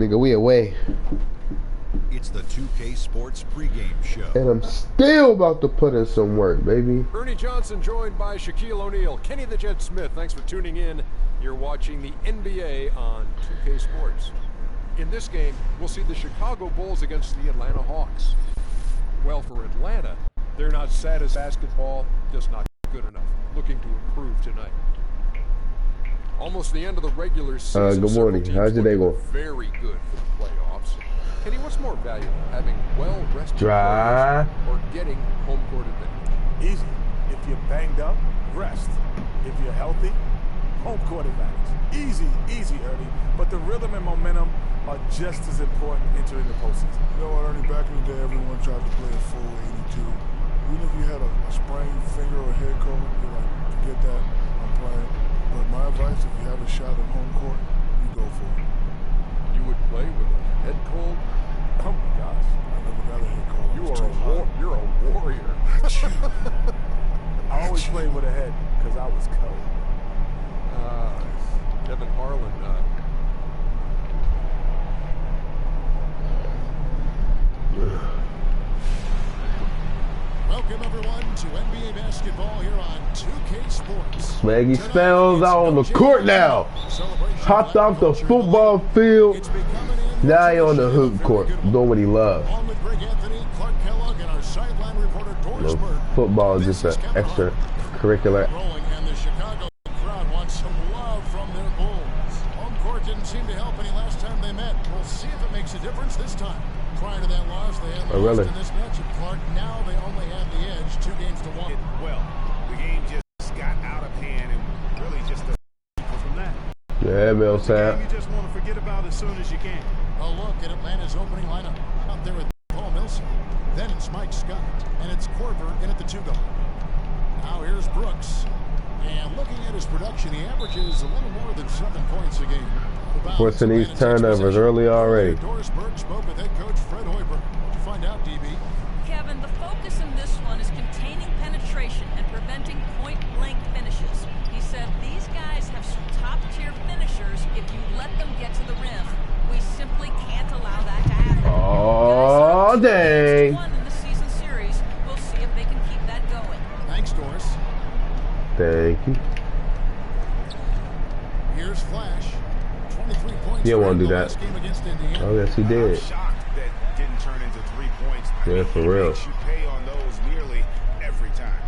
Nigga, we away. It's the 2K Sports pregame show. And I'm still about to put in some work, baby. Ernie Johnson joined by Shaquille O'Neal. Kenny the Jet Smith, thanks for tuning in. You're watching the NBA on 2K Sports. In this game, we'll see the Chicago Bulls against the Atlanta Hawks. Well, for Atlanta, they're not sad as basketball, just not good enough. Looking to improve tonight. Almost the end of the regular season. Good morning. How's your day going? Very good for the playoffs. Kenny, what's more valuable, having well-rested Dry players or getting home court advantage? Easy. If you're banged up, rest. If you're healthy, home court advantage. Easy, easy, Ernie. But the rhythm and momentum are just as important entering the postseason. You know what, Ernie, back in the day, everyone tried to play a full 82. Even if you had a sprained finger or head cold, you're like, forget that, I'm playing. But my advice, if you have a shot at home court, you go for it. You would play with a head cold? Oh my gosh. I never got a head cold. You're a warrior. I always played with a head because I was cold. Devin Harlan. Welcome everyone to NBA basketball here on 2K Sports. Swaggy spells out on the court now. Hopped off the football field. Now he on the hoop court, doing what he loves. Football is just an extracurricular. And the Chicago crowd wants some love from their Bulls. Home court didn't seem to help any last time they met. We'll see if it makes a difference this time. Prior to that loss, they had lost in this matchup, Clark. Now they only have the edge, 2-1. Well, the game just got out of hand and really just from that. Yeah, Millsap. You just want to forget about as soon as you can. A look at Atlanta's opening lineup. Out there with Paul Millsap. Then it's Mike Scott. And it's Korver in at the 2-guard. Now here's Brooks. And looking at his production, he averages a little more than 7 points a game. Forcing these turnovers early already. Dorisburg spoke with head coach Fred Hoiberg. To find out, DB. Kevin, the focus in this one is containing penetration and preventing point-blank finishes. He said these guys have some top-tier finishers. If you let them get to the rim, we simply can't allow that to happen. Oh, dang. In the season series, we'll see if they can keep that going. Thanks, Doris. Thank you. Here's Flash. 23 points. You don't want to do that. Oh, yes, he did. I'm shocked that didn't turn into 3 points. Yeah, for real. Makes you pay on those nearly every time.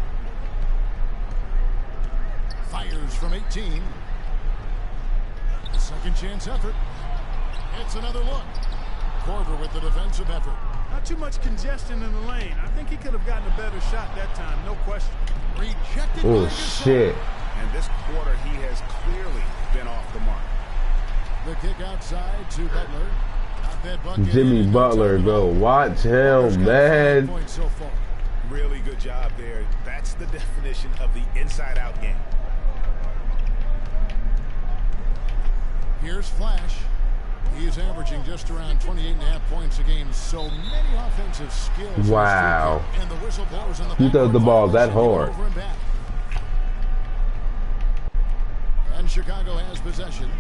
Fires from 18. A second chance effort. It's another look. Korver with the defensive effort. Not too much congestion in the lane. I think he could have gotten a better shot that time, no question. Rejected. Oh, shit. And this quarter, he has clearly been off the mark. The kick outside to Butler. Jimmy Butler, go watch him, man. Really good job there. That's the definition of the inside-out game. Here's Flash. He's averaging just around 28.5 points a game. So many offensive skills. Wow. And the whistle blows in the He does the ball that hard. And Chicago has possession.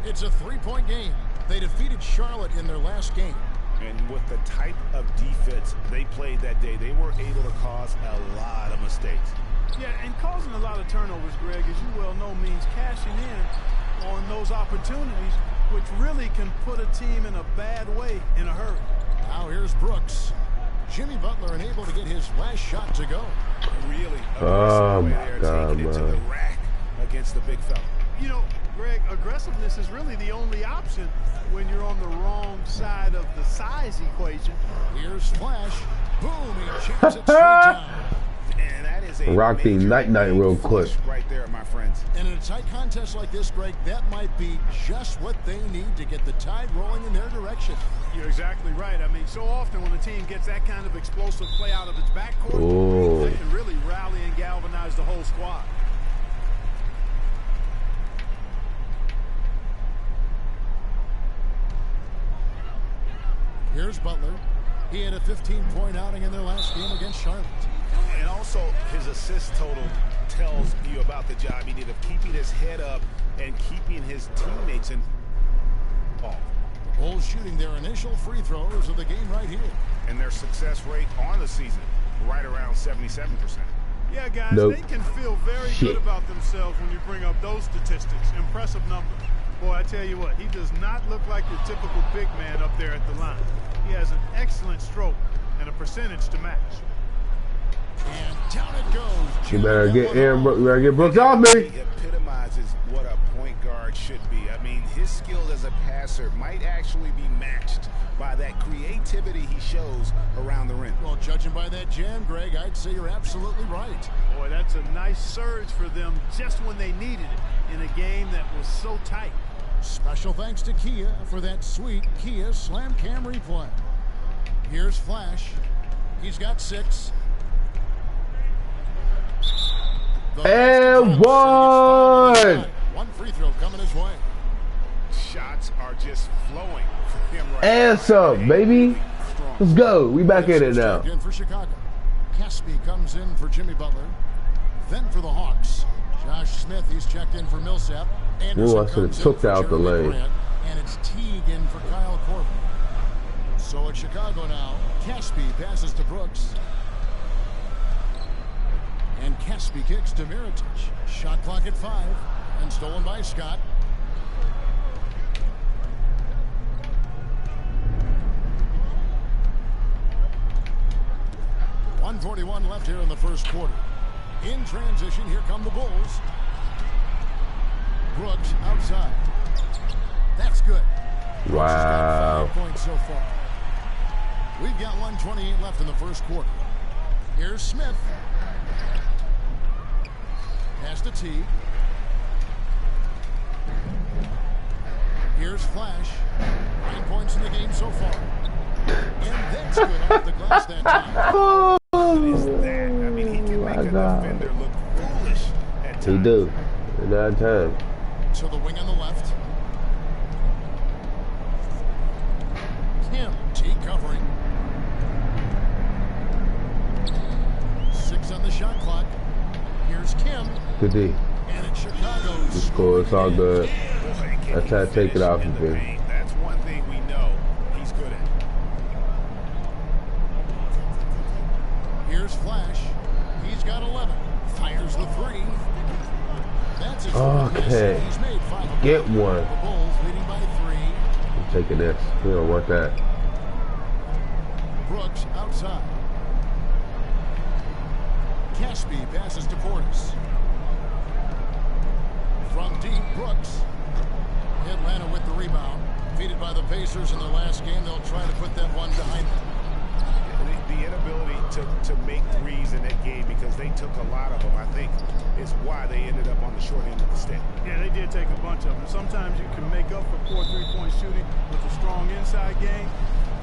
It's a 3-point game. They defeated Charlotte in their last game. And with the type of defense they played that day, they were able to cause a lot of mistakes. Yeah, and causing a lot of turnovers, Greg, as you well know, means cashing in on those opportunities, which really can put a team in a bad way in a hurry. Now here's Brooks. Jimmy Butler unable to get his last shot to go. Really? Oh, my God, taking it to the rack against the big fella. You know, Greg, aggressiveness is really the only option when you're on the wrong side of the size equation. Here's Flash. Boom, he chips it straight down. And that is a Rock the night real quick. Right there, my friends. And in a tight contest like this, Greg, that might be just what they need to get the tide rolling in their direction. You're exactly right. I mean, so often when a team gets that kind of explosive play out of its backcourt, they can really rally and galvanize the whole squad. Here's Butler. He had a 15-point outing in their last game against Charlotte. And also, his assist total tells you about the job he did of keeping his head up and keeping his teammates involved. Bulls shooting their initial free throws of the game right here. And their success rate on the season, right around 77%. Yeah, guys, Nope. they can feel very Shit. good about themselves when you bring up those statistics. Impressive numbers. Boy, I tell you what, he does not look like your typical big man up there at the line. He has an excellent stroke and a percentage to match. And down it goes. You better get Aaron. You better get Brooks off me. He epitomizes what a point guard should be. I mean, his skill as a passer might actually be matched by that creativity he shows around the rim. Well, judging by that jam, Greg, I'd say you're absolutely right. Boy, that's a nice surge for them just when they needed it in a game that was so tight. Special thanks to Kia for that sweet Kia Slam Cam replay. Here's Flash. He's got 6. And one. One free throw coming his way. Shots are just flowing for him right And now. some, baby. Let's go. We back in it now. In for Chicago. Caspi comes in for Jimmy Butler. Then for the Hawks, Josh Smith, he's checked in for Millsap. Anderson Ooh, I should have comes in took for out the Jeremy lane. Grant, and it's Teague in for Kyle Korver. So at Chicago now, Caspi passes to Brooks. And Caspi kicks to Mirotic. Shot clock at 5, and stolen by Scott. .141 left here in the first quarter. In transition, here come the Bulls. Brooks outside. That's good. Brooks has got 5 points so far. We've got 1:28 left in the first quarter. Here's Smith. Pass to Teague. Here's Flash. 9 points in the game so far. And that's good off the glass that time. Is that? I mean, he can make a defender look foolish at times. He do. In that time. To the wing on the left. Kim, T covering. 6 on the shot clock. Here's Kim. Good D. And it's Chicago's. It's cool. It's all good. That's how I take it off of him. That's one thing we know he's good at. Here's Flash. He's got 11. Fires the 3. That's his Okay. He's made 5. Get one. The Bulls leading by 3. I'm taking this. We don't want that. Brooks outside. Caspi passes to Portis. From deep, Brooks. Atlanta with the rebound. Defeated by the Pacers in their last game. They'll try to put that one behind them. The inability to make threes in that game, because they took a lot of them, I think, is why they ended up on the short end of the stick. Yeah, they did take a bunch of them. Sometimes you can make up for poor three-point shooting with a strong inside game,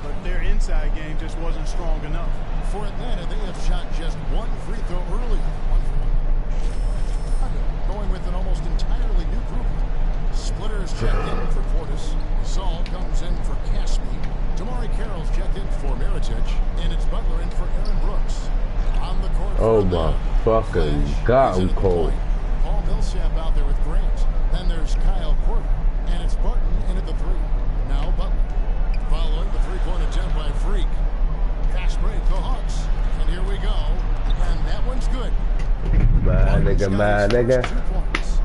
but their inside game just wasn't strong enough. For Atlanta, they have shot just 1 free throw early. 1 for 1. Going with an almost entirely new group. Splitter is checked in for Portis. Saul comes in for Caspi. Damari Carroll's checked in for Mirotic. And it's Butler in for Aaron Brooks. On the court. Oh my fucking God, I'm cold. Paul Millsap out there with Grant. Then there's Kyle Korver. And it's Barton in at the 3. Now Butler. Following the 3-point attempt by Freak. Fast break, the Hawks. And here we go. And that one's good. My nigga, my nigga. 2 points.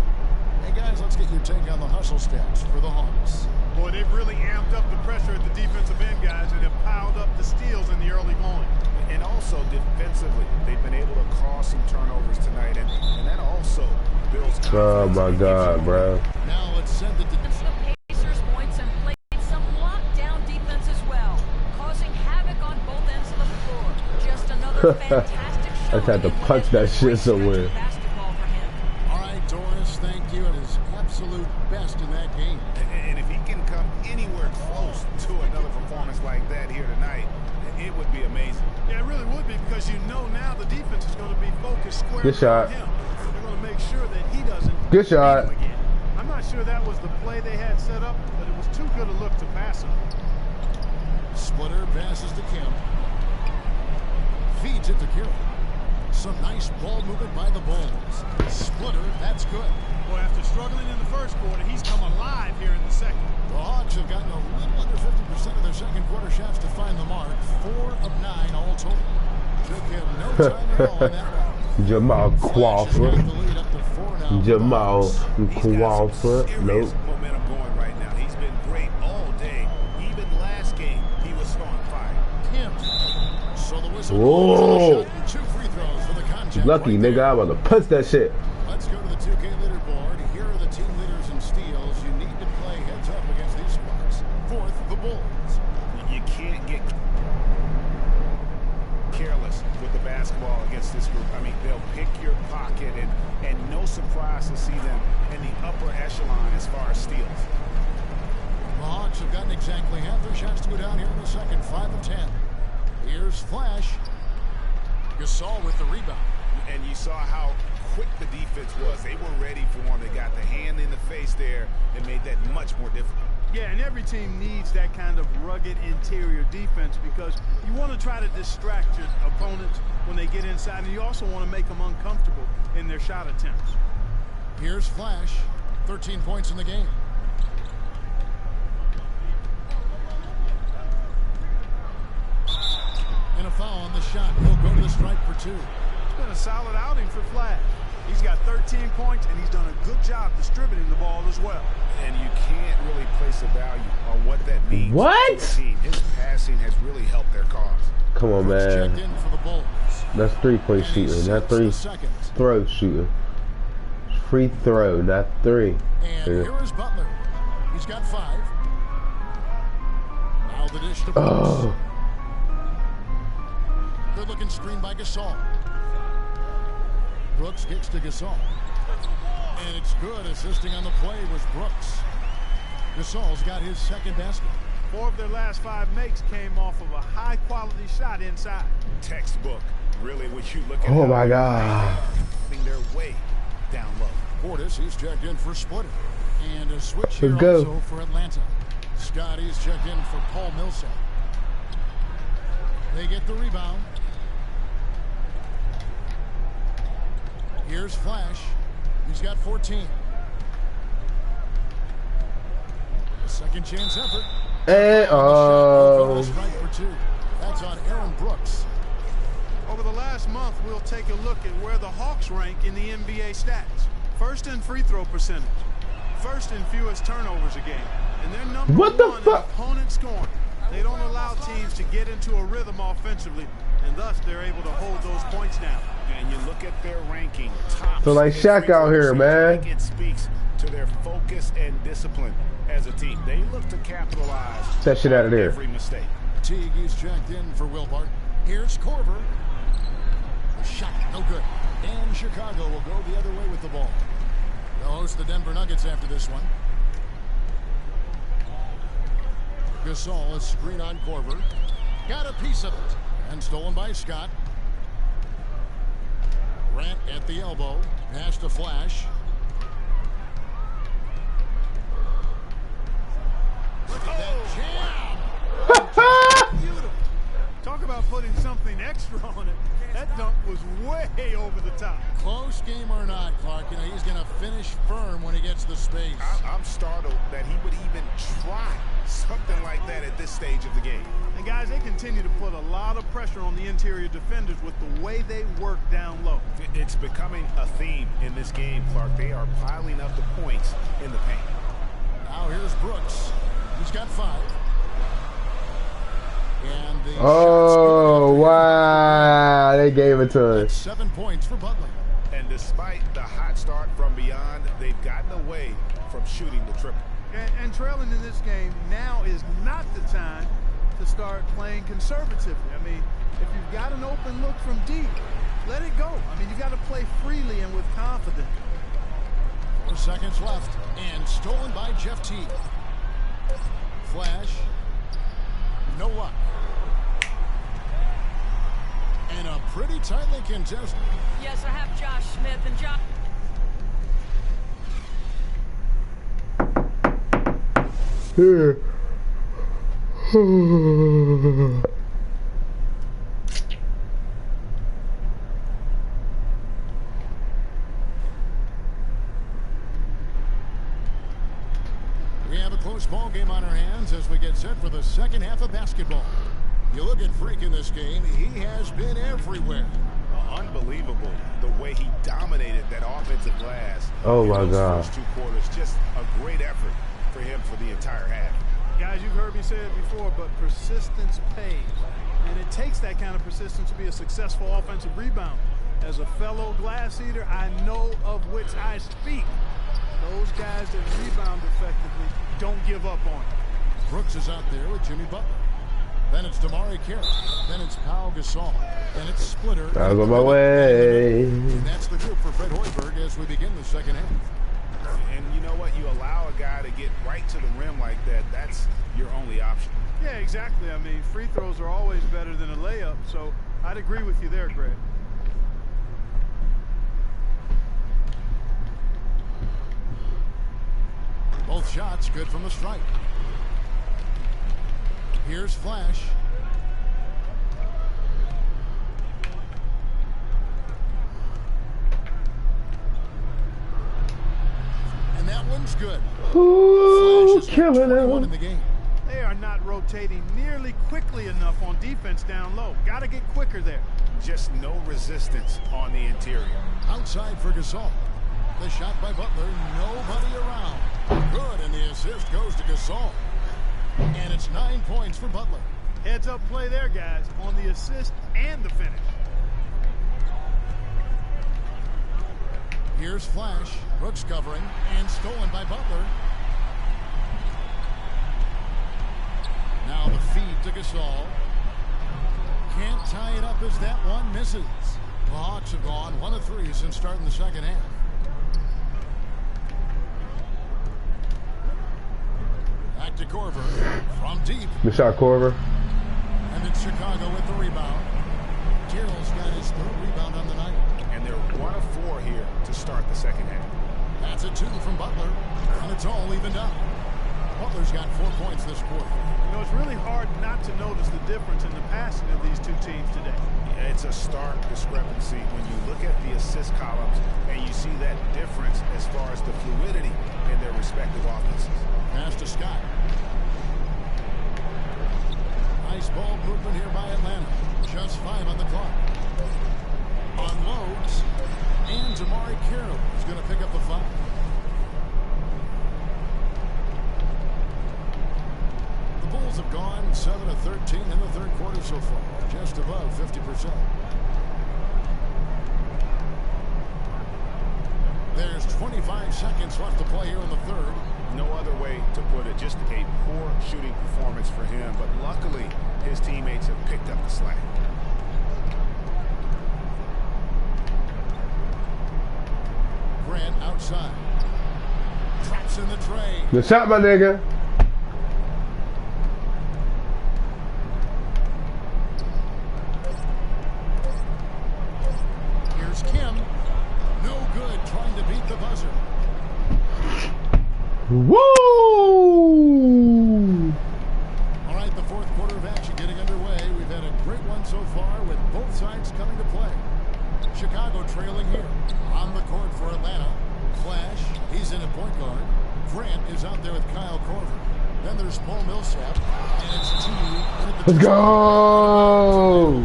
Hey guys, let's get your take on the hustle stats for the Hawks. Boy, they've really amped up the pressure at the defensive end, guys, and have piled up the steals in the early going. And also defensively, they've been able to cause some turnovers tonight, and that also builds confidence. Oh my God, bro. Now let's send it to The Pacers points and played some lockdown defense as well, causing havoc on both ends of the floor. Just another fantastic I showing. just had to punch that shit somewhere. Basketball for him. All right, Doris, thank you. At his absolute best in that game. And if he can come anywhere close to another performance like that here tonight, it would be amazing. Yeah, it really would be, because you know now the defense is going to be focused squarely Good shot. on him. So they're going to make sure that he doesn't Good shot. beat him again. I'm not sure that was the play they had set up, but it was too good a look to pass him. Splitter passes to Kemp. Feeds it to Carroll. Some nice ball movement by the Bulls. Splitter, that's good. Boy, after struggling in the first quarter, he's come alive here in the second. The Hawks have gotten a little under second quarter shots to find the mark. 4 of 9 all total. Took him no time at all in that one. Jamal Crawford. Jamal Crawford. Nope. Momentum going right now. He's been great all day. Even last game, he was on fire. So the whistle Whoa. 2 free throws for the contest. Lucky, nigga. I'm about to punch that shit. Let's go to the 2K leaderboard. Here are the team leaders in steals. You need to play heads up against these squads. Fourth, the Bulls. You can't get careless with the basketball against this group. I mean, they'll pick your pocket, and no surprise to see them in the upper echelon as far as steals. The Hawks have gotten exactly half their shots to go down here in the second. 5 of 10. Here's Flash. Gasol with the rebound. And you saw how quick the defense was. They were ready for him. They got the hand in the face there and made that much more difficult. Yeah, and every team needs that kind of rugged interior defense because you want to try to distract your opponents when they get inside, and you also want to make them uncomfortable in their shot attempts. Here's Flash. 13 points in the game. And a foul on the shot. He'll go to the stripe for 2. It's been a solid outing for Flash. He's got 13 points, and he's done a good job distributing the ball as well. And you can't really place a value on what that means. What? To the team. His passing has really helped their cause. Come on, man. In for the Bulls. That's 3-point shooting, not throw shooting. Free throw, not 3. And here is Butler. He's got 5. Now the dish to Brooks. Oh. Good looking screen by Gasol. Brooks kicks to Gasol. And it's good. Assisting on the play was Brooks. Gasol's got his second basket. 4 of their last 5 makes came off of a high-quality shot inside. Textbook, really, when you look at Oh, my God. their way down low. Portis, he's checked in for Splitter. And a switch here Let's go. also for Atlanta. Scotty's checked in for Paul Millsap. They get the rebound. Here's Flash. He's got 14. A second chance effort. And Strike for 2. That's on Aaron Brooks. Over the last month, we'll take a look at where the Hawks rank in the NBA stats. First in free throw percentage. First in fewest turnovers a game. And they're number What the 1 fuck? in opponent scoring. They don't allow teams to get into a rhythm offensively, and thus they're able to hold those points down. And you look at their ranking, top. So like Shaq out here, man. It speaks to their focus and discipline as a team. They look to capitalize that shit out of there. every mistake. Teague is checked in for Wilbart. Here's Korver. A shot, no good. And Chicago will go the other way with the ball. They'll host the Denver Nuggets after this one. Gasol, a screen on Korver. Got a piece of it. And stolen by Scott. Grant at the elbow. Pass to Flash. Look at that jam. Beautiful. Talk about putting something extra on it. That dunk was way over the top. Close game or not, Clark, you know, he's going to finish firm when he gets the space. I'm startled that he would even try something like that at this stage of the game. And guys, they continue to put a lot of pressure on the interior defenders with the way they work down low. It's becoming a theme in this game, Clark. They are piling up the points in the paint. Now here's Brooks. He's got 5. And the Oh, wow. They gave it to us. 7 points for Butler. And despite the hot start from beyond, they've gotten away from shooting the triple. And trailing in this game, now is not the time to start playing conservatively. I mean, if you've got an open look from deep, let it go. I mean, you've got to play freely and with confidence. 4 seconds left. And stolen by Jeff Teague. Flash. No luck. And a pretty tightly contested. Yes, I have Josh Smith and Josh. Here. We have a close ball game on our our hands as we get set for the second half of basketball. You look at Freak in this game, he has been everywhere. Unbelievable the way he dominated that offensive glass. Oh my God. First 2 quarters, just a great effort for him for the entire half. Guys, you've heard me say it before, but persistence pays. And it takes that kind of persistence to be a successful offensive rebounder. As a fellow glass eater, I know of which I speak. Those guys that rebound effectively don't give up on it. Brooks is out there with Jimmy Butler. Then it's Damari Carroll. Then it's Pau Gasol. Then it's Splitter. I'll go my way. And that's the group for Fred Hoiberg as we begin the second half. And you know what? You allow a guy to get right to the rim like that, that's your only option. Yeah, exactly. I mean, free throws are always better than a layup, so I'd agree with you there, Greg. Both shots good from the stripe. Here's Flash. And that one's good. Ooh, killing one in him. the game. They are not rotating nearly quickly enough on defense down low. Got to get quicker there. Just no resistance on the interior. Outside for Gasol. The shot by Butler, nobody around. Good, and the assist goes to Gasol. And it's 9 points for Butler. Heads up play there, guys, on the assist and the finish. Here's Flash. Brooks covering and stolen by Butler. Now the feed to Gasol. Can't tie it up as that one misses. The Hawks have gone 1 of 3 since starting the second half. Back to Corver from deep. Good shot, Corver. And it's Chicago with the rebound. Carroll's got his 3rd rebound on the night. And they're 1 of 4 here to start the second half. That's a 2 from Butler. And it's all evened up. Butler's got 4 points this quarter. You know, it's really hard not to notice the difference in the passing of these two teams today. It's a stark discrepancy when you look at the assist columns and you see that difference as far as the fluidity in their respective offenses. Pass to Scott. Nice ball movement here by Atlanta. Just 5 on the clock. Unloads. And Damari Carroll is going to pick up the foul. The Bulls have gone 7 of 13 in the 3rd quarter so far. Just above 50%. There's 25 seconds left to play here in the 3rd. No other way to put it. Just a poor shooting performance for him. But luckily, his teammates have picked up the slack. Grant outside. Traps in the tray. Good shot, my nigga. Here's Kim. No good, trying to beat the buzzer. Woo! All right, the 4th quarter of action getting underway. We've had a great one so far with both sides coming to play. Chicago trailing here. On the court for Atlanta. Flash, he's in at point guard. Grant is out there with Kyle Korver. Then there's Paul Millsap. And it's T. Let's go!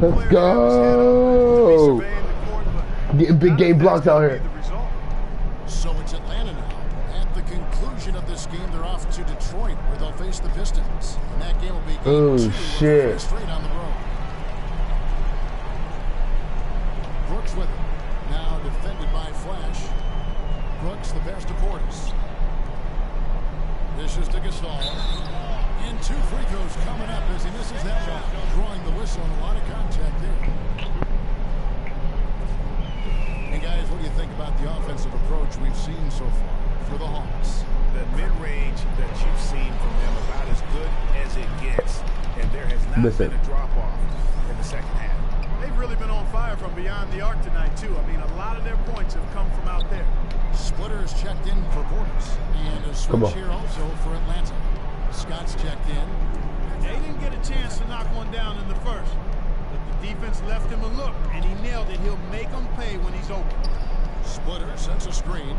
Let's go! Getting big game blocks out here. So it's Atlanta now. At the conclusion of this game, they're off to Detroit, where they'll face the Pistons. And that game will be game 2 shit. straight on the road. Brooks with it. Now defended by Flash. Brooks the pass to Portis. This is to Gasol. And 2 free throws coming up as he misses that shot. Drawing the whistle and a lot of contact there. And guys, what do you think about the offensive approach we've seen so far for the Hawks? The mid-range that you've seen from them about as good as it gets. And there has not been a drop-off in the second half. They've really been on fire from beyond the arc tonight, too. I mean, a lot of their points have come from out there. Splitter is checked in for Portis. And a switch here also for Atlanta. Scott's checked in. They didn't get a chance to knock one down in the first. But the defense left him a look, and he nailed it. He'll make them pay when he's open. Splitter sets a screen.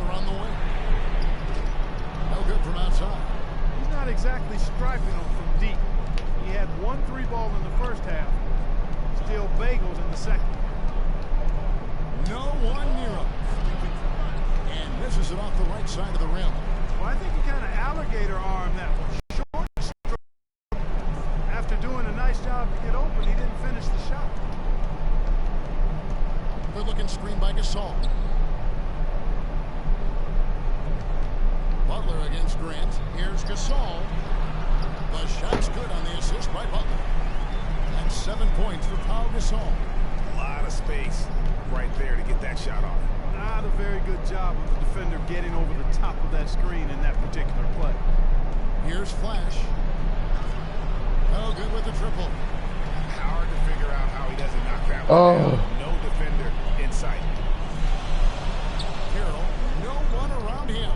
Butler on the wing. No good from outside. He's not exactly striping them from deep. He had 1 3-ball in the first half. Still bagels in the second. No one near him. And misses it off the right side of the rim. Well, I think he kind of alligator armed that one. Short stroke. After doing a nice job to get open, he didn't finish the shot. Good looking screen by Gasol. Butler against Grant. Here's Gasol. The shot's good on the assist by Butler. And 7 points for Pau Gasol. A lot of space right there to get that shot off. Not a very good job of the defender getting over the top of that screen in that particular play. Here's Flash. Oh, good with the triple. Hard to figure out how he doesn't knock that one down. No defender in sight. Carroll, no one around him.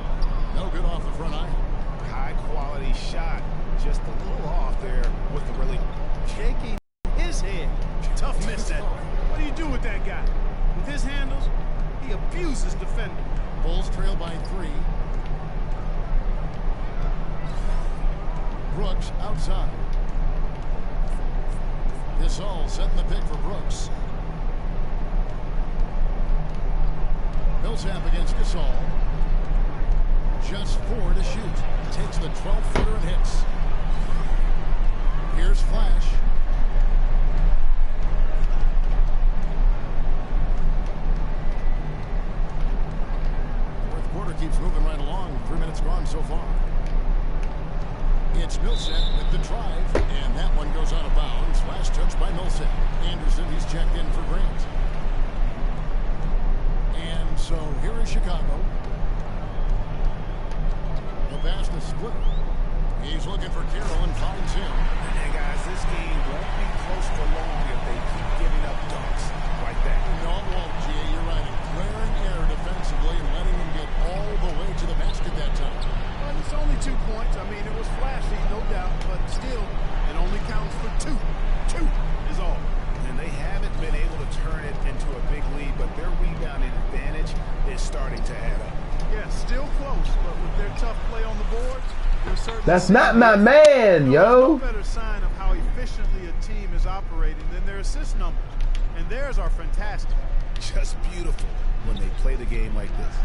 No good off the front iron. High quality shot. Just a little off there with the release. Shaking his head. Tough miss that. What do you do with that guy? With his handles, he abuses defender. Bulls trail by 3. Brooks outside. Gasol setting the pick for Brooks. Millsap against Gasol. Just 4 to shoot. Takes the 12-footer and hits. Here's Flash. Fourth quarter keeps moving right along. 3 minutes gone so far. It's Millsap with the drive, and that one goes out of bounds. Last touch by Millsap. Anderson, he's checked in for Grant. And so here is Chicago. The pass to Splitter. He's looking for Carroll and finds him. And guys, this game won't be close for long if they keep giving up dunks like that. No, it won't, G. You're right. A glaring error defensively and letting him get all the way to the basket that time. Well, it's only 2 points. I mean, it was flashy, no doubt, but still, it only counts for 2. 2 is all. And they haven't been able to turn it into a big lead, but their rebounding advantage is starting to add up. Yeah, still close, but with their tough play on the boards, that's not my man, yo. No better sign of how efficiently a team is operating than their assist numbers. And theirs are fantastic. Just beautiful when they play the game like this.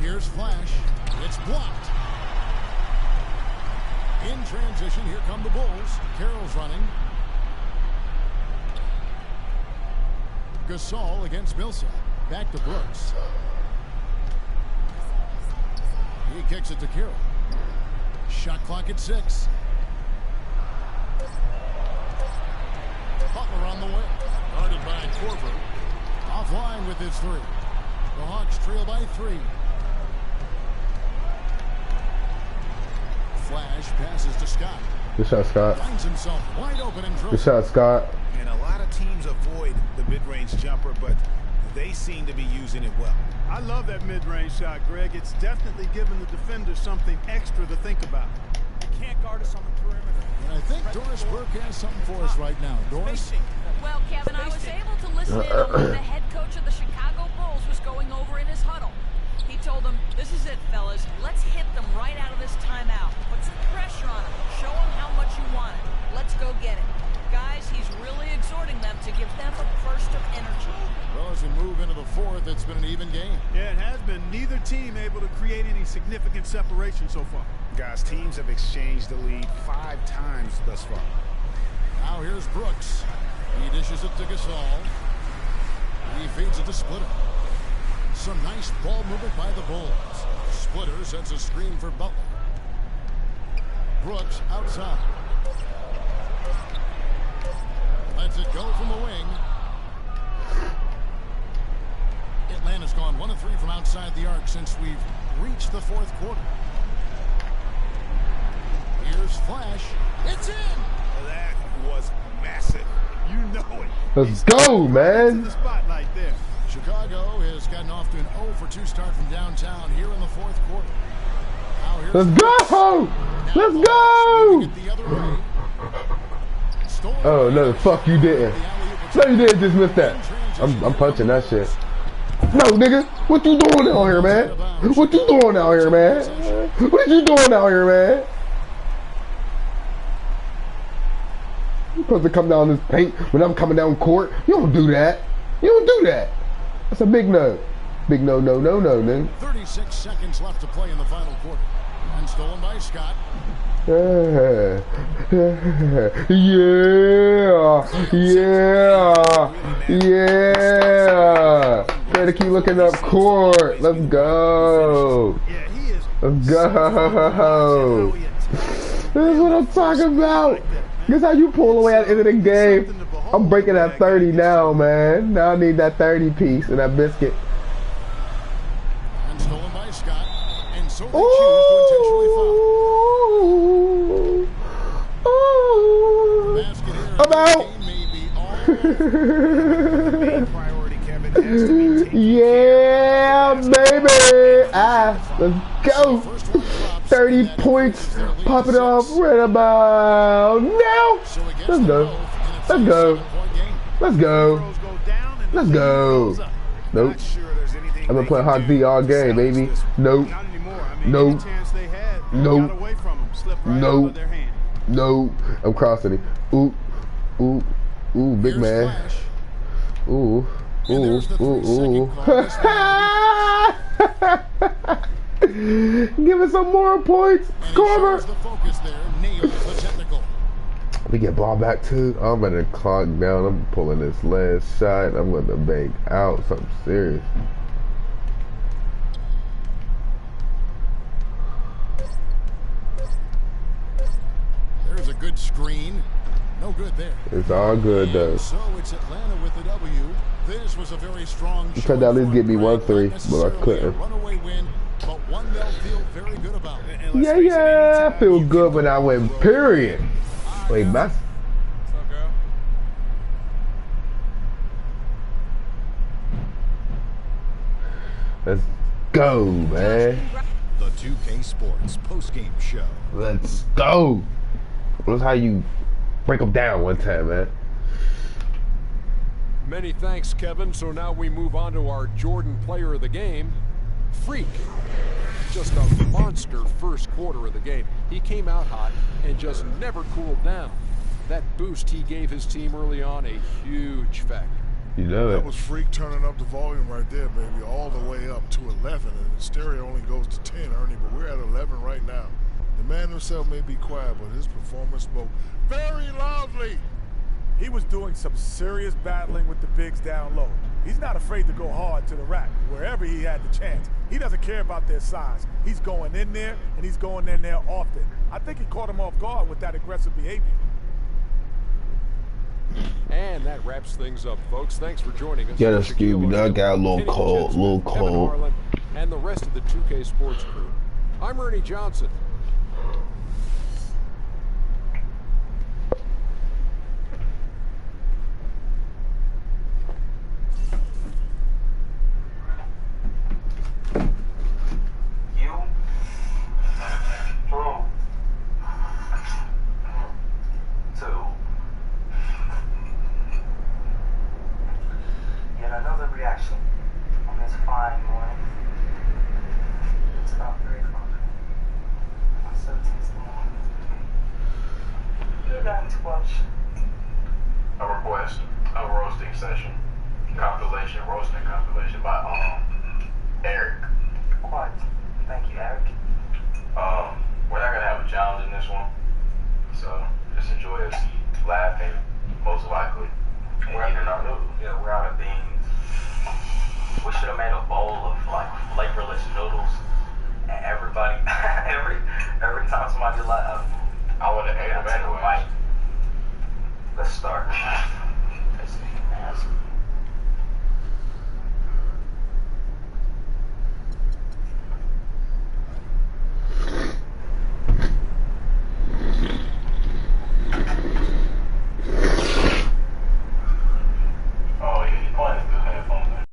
Here's Flash. It's blocked. In transition, here come the Bulls. Carroll's running. Gasol against Millsap. Back to Brooks. He kicks it to Carroll. Shot clock at 6. Butler on the way. Guarded by Korver. Offline with his 3. The Hawks trail by 3. Flash passes to Scott. Good shot, Scott. Finds himself wide open and Good shot, Scott. And a lot of teams avoid the mid-range jumper, but they seem to be using it well. I love that mid-range shot, Greg. It's definitely giving the defender something extra to think about. You can't guard us on the perimeter. And I think Doris Burke has something for us right now. Doris? Well, Kevin, I was able to listen in on what the head coach of the Chicago Bulls was going over in his huddle. He told them, this is it, fellas. Let's hit them right out of this timeout. Put some pressure on them. Show them how much you want it. Let's go get it. Guys, he's really exhorting them to give them a burst of energy. Well, as we move into the 4th, it's been an even game. Yeah, it has been. Neither team able to create any significant separation so far. Guys, teams have exchanged the lead 5 times thus far. Now here's Brooks. He dishes it to Gasol. He feeds it to Splitter. Some nice ball movement by the Bulls. Splitter sets a screen for Butler. Brooks outside. Lets it go from the wing. Atlanta's gone 1 of 3 from outside the arc since we've reached the 4th quarter. Here's Flash. It's in! That was massive. You know it. Let's go, man. The spotlight there. Chicago has gotten off to an 0 for 2 start from downtown here in the 4th quarter. Let's go! Let's go! Oh no, fuck you didn't. No, you didn't just miss that. I'm punching that shit. No, nigga. What you doing out here, man? What you doing out here, man? What you doing out here, man? You supposed to come down this paint when I'm coming down court. You don't do that. You don't do that. That's a big no. Big no, no, no, no, nigga. 36 seconds left to play in the final quarter. And stolen by Scott. Yeah. Better keep looking up court. Let's go. Let's go. This is what I'm talking about. This how you pull away at the end of the game. I'm breaking that 30 now, man. Now I need that 30 piece and that biscuit. And stolen by Scott. And so they choose to intentionally foul. I'm out. Yeah, baby. Let's go. 30 points. Pop it off right about now. Let's go. Let's go. Let's go. Let's go. Nope. I've been playing hot D all game, baby. Nope. Nope. Nope. Nope. No, I'm crossing it. Ooh, ooh, ooh, big man. Ooh, ooh, ooh, ooh. Give us some more points, Carver. We get ball back too. I'm gonna clock down. I'm pulling this last shot. I'm gonna bank out something serious. There's a good screen. No good there. It's all good though. So it's Atlanta with the W. This was a very strong You tried to at least get me 1-3, but I couldn't. Runaway win, but one they'll feel very good about. Yeah, I feel good when I win, period. Wait, that's... Let's go, man. The 2K Sports post-game show. Let's go. That's how you break them down one time, man. Many thanks, Kevin. So now we move on to our Jordan player of the game, Freak. Just a monster first quarter of the game. He came out hot and just never cooled down. That boost he gave his team early on, a huge factor. You know That was Freak turning up the volume right there, baby, all the way up to 11. And the stereo only goes to 10, Ernie, but we're at 11 right now. The man himself may be quiet, but his performance spoke very loudly. He was doing some serious battling with the bigs down low. He's not afraid to go hard to the rack wherever he had the chance. He doesn't care about their size. He's going in there, and he's going in there often. I think he caught him off guard with that aggressive behavior. And that wraps things up, folks. Thanks for joining us. Yeah, excuse me. I got a little cold, And the rest of the 2K Sports crew. I'm Ernie Johnson. Let's start. Let's see.